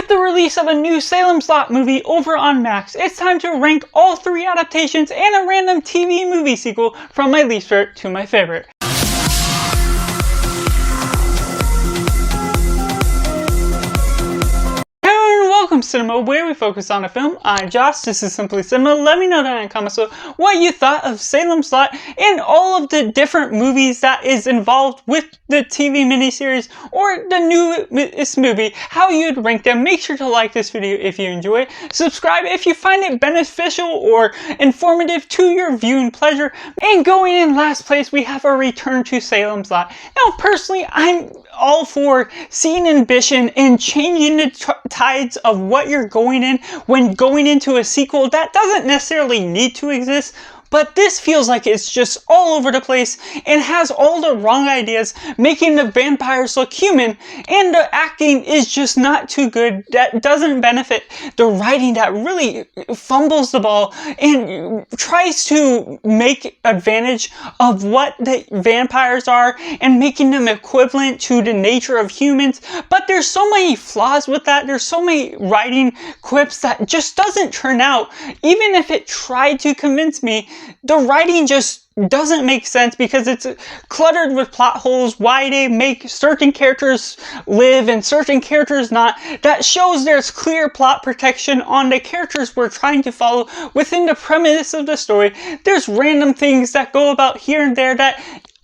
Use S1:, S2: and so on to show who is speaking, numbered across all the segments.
S1: With the release of a new Salem Lot movie over on Max, it's time to rank all 3 adaptations and a random TV movie sequel from my least favorite to my favorite. Welcome Cinema, where we focus on a film. I'm Josh, this is Simply Cinema. Let me know down in the comments what you thought of Salem Lot and all of the different movies that is involved with the TV miniseries or the newest movie, how you'd rank them. Make sure to like this video if you enjoy it. Subscribe if you find it beneficial or informative to your viewing pleasure. And going in last place, we have a return to Salem Lot. Now, personally, I'm all for seeing ambition and changing the tides of what you're going in when going into a sequel that doesn't necessarily need to exist. But this feels like it's just all over the place and has all the wrong ideas, making the vampires look human, and the acting is just not too good. That doesn't benefit the writing that really fumbles the ball and tries to make advantage of what the vampires are and making them equivalent to the nature of humans. But there's so many flaws with that. There's so many writing quips that just doesn't turn out. Even if it tried to convince me, the writing just doesn't make sense because it's cluttered with plot holes. Why they make certain characters live and certain characters not. That shows there's clear plot protection on the characters we're trying to follow within the premise of the story. There's random things that go about here and there that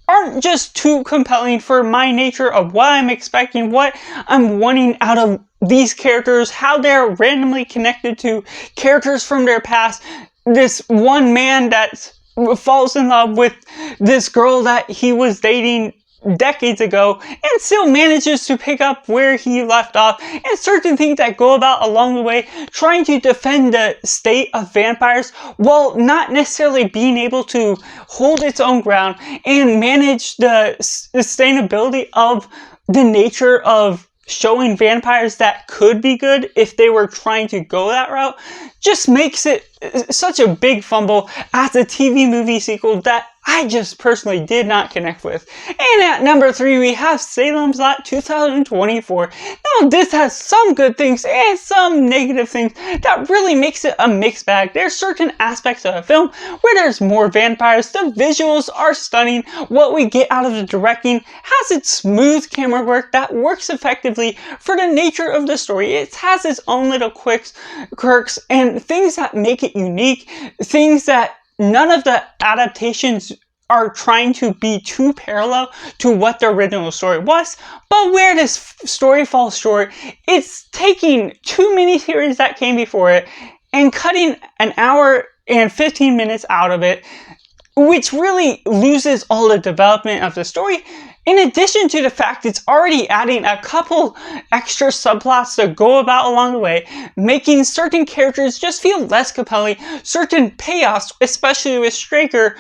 S1: aren't just too compelling for my nature of what I'm expecting, what I'm wanting out of these characters, how they're randomly connected to characters from their past. This one man that falls in love with this girl that he was dating decades ago and still manages to pick up where he left off, and certain things that go about along the way trying to defend the state of vampires while not necessarily being able to hold its own ground and manage the sustainability of the nature of showing vampires that could be good if they were trying to go that route, just makes it such a big fumble as a TV movie sequel that I just personally did not connect with. And at number 3, we have Salem Lot 2024. Now, this has some good things and some negative things that really makes it a mixed bag. There's certain aspects of the film where there's more vampires. The visuals are stunning. What we get out of the directing has its smooth camera work that works effectively for the nature of the story. It has its own little quirks and things that make it unique, things that none of the adaptations are trying to be too parallel to what the original story was. But where this story falls short, it's taking 2 miniseries that came before it and cutting an hour and 15 minutes out of it, which really loses all the development of the story. In addition to the fact it's already adding a couple extra subplots to go about along the way, making certain characters just feel less compelling, certain payoffs, especially with Straker,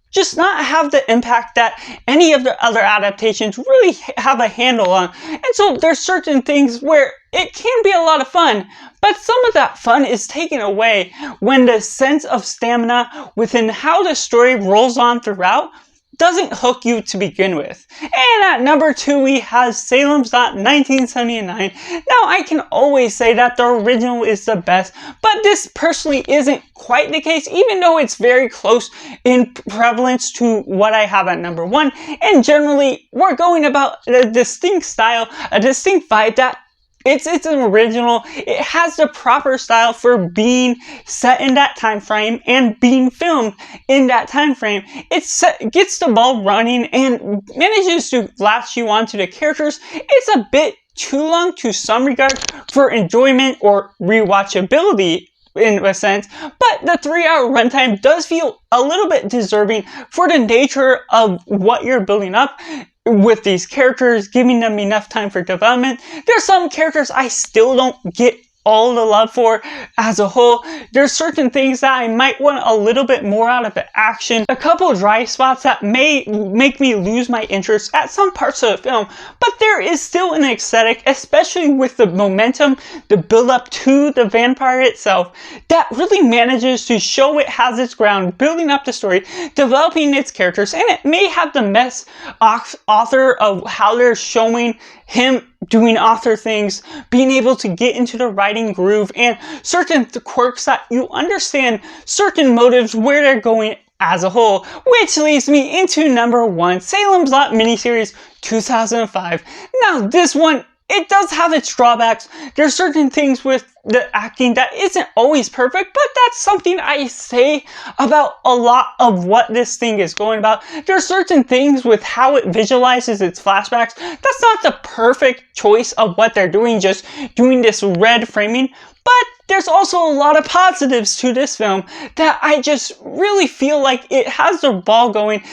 S1: just not have the impact that any of the other adaptations really have a handle on. And so there's certain things where it can be a lot of fun, but some of that fun is taken away when the sense of stamina within how the story rolls on throughout doesn't hook you to begin with. And at number 2, we have Salem Lot 1979. Now, I can always say that the original is the best, but this personally isn't quite the case, even though it's very close in prevalence to what I have at number 1. And generally, we're going about a distinct style, a distinct vibe that it's an original. It has the proper style for being set in that time frame and being filmed in that time frame. It gets the ball running and manages to latch you onto the characters. It's a bit too long to some regard for enjoyment or rewatchability in a sense, but the 3-hour runtime does feel a little bit deserving for the nature of what you're building up with these characters, giving them enough time for development. There's some characters I still don't get all the love for as a whole. There's certain things that I might want a little bit more out of the action. A couple dry spots that may make me lose my interest at some parts of the film, but there is still an aesthetic, especially with the momentum, the build up to the vampire itself, that really manages to show it has its ground, building up the story, developing its characters, and it may have the best author of how they're showing him doing author things, being able to get into the writing groove, and certain quirks that you understand certain motives where they're going as a whole, which leads me into number 1, Salem's Lot miniseries 2005. Now this one, it does have its drawbacks. There's certain things with the acting that isn't always perfect, but that's something I say about a lot of what this thing is going about. There's certain things with how it visualizes its flashbacks. That's not the perfect choice of what they're doing, just doing this red framing. But there's also a lot of positives to this film that I just really feel like it has the ball going,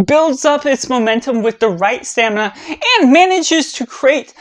S1: builds up its momentum with the right stamina, and manages to create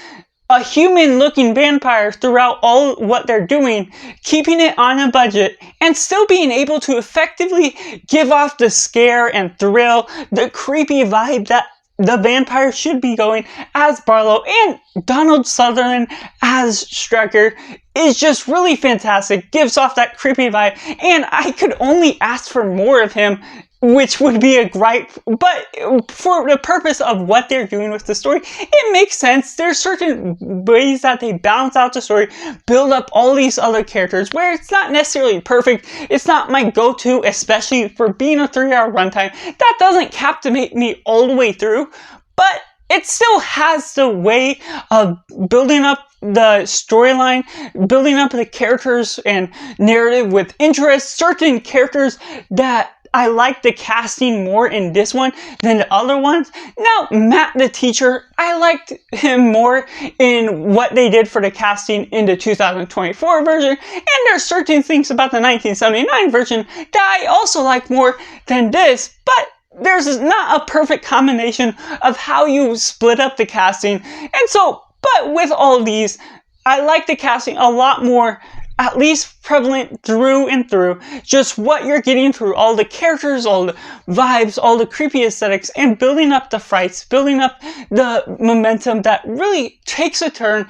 S1: a human-looking vampire throughout all what they're doing, keeping it on a budget, and still being able to effectively give off the scare and thrill, the creepy vibe that the vampire should be going as Barlow, and Donald Sutherland as Striker is just really fantastic, gives off that creepy vibe, and I could only ask for more of him, which would be a gripe, but for the purpose of what they're doing with the story, it makes sense. There's certain ways that they balance out the story, build up all these other characters where it's not necessarily perfect. It's not my go-to, especially for being a 3-hour runtime. That doesn't captivate me all the way through, but it still has the way of building up the storyline, building up the characters and narrative with interest. Certain characters that I like the casting more in this one than the other ones. Now, Matt the teacher, I liked him more in what they did for the casting in the 2024 version, and there are certain things about the 1979 version that I also like more than this, but there's not a perfect combination of how you split up the casting. And so, but with all these, I like the casting a lot more, at least prevalent through and through, just what you're getting through all the characters, all the vibes, all the creepy aesthetics, and building up the frights, building up the momentum that really takes a turn,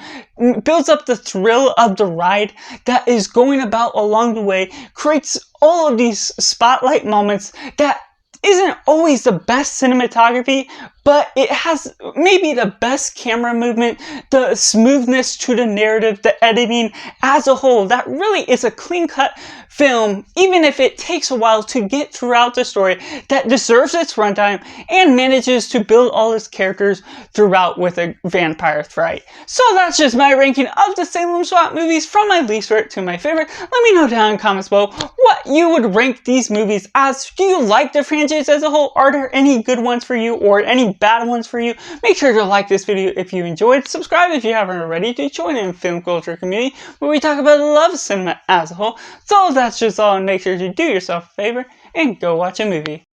S1: builds up the thrill of the ride that is going about along the way, creates all of these spotlight moments that isn't always the best cinematography, but it has maybe the best camera movement, the smoothness to the narrative, the editing as a whole. That really is a clean-cut film, even if it takes a while to get throughout the story, that deserves its runtime and manages to build all its characters throughout with a vampire fright. So that's just my ranking of the Salem Lot movies from my least favorite to my favorite. Let me know down in the comments below what you would rank these movies as. Do you like the franchise as a whole? Are there any good ones for you or any bad ones for you? Make sure to like this video if you enjoyed. Subscribe if you haven't already to join in the film culture community where we talk about the love of cinema as a whole. So that's just all, and make sure to do yourself a favor and go watch a movie.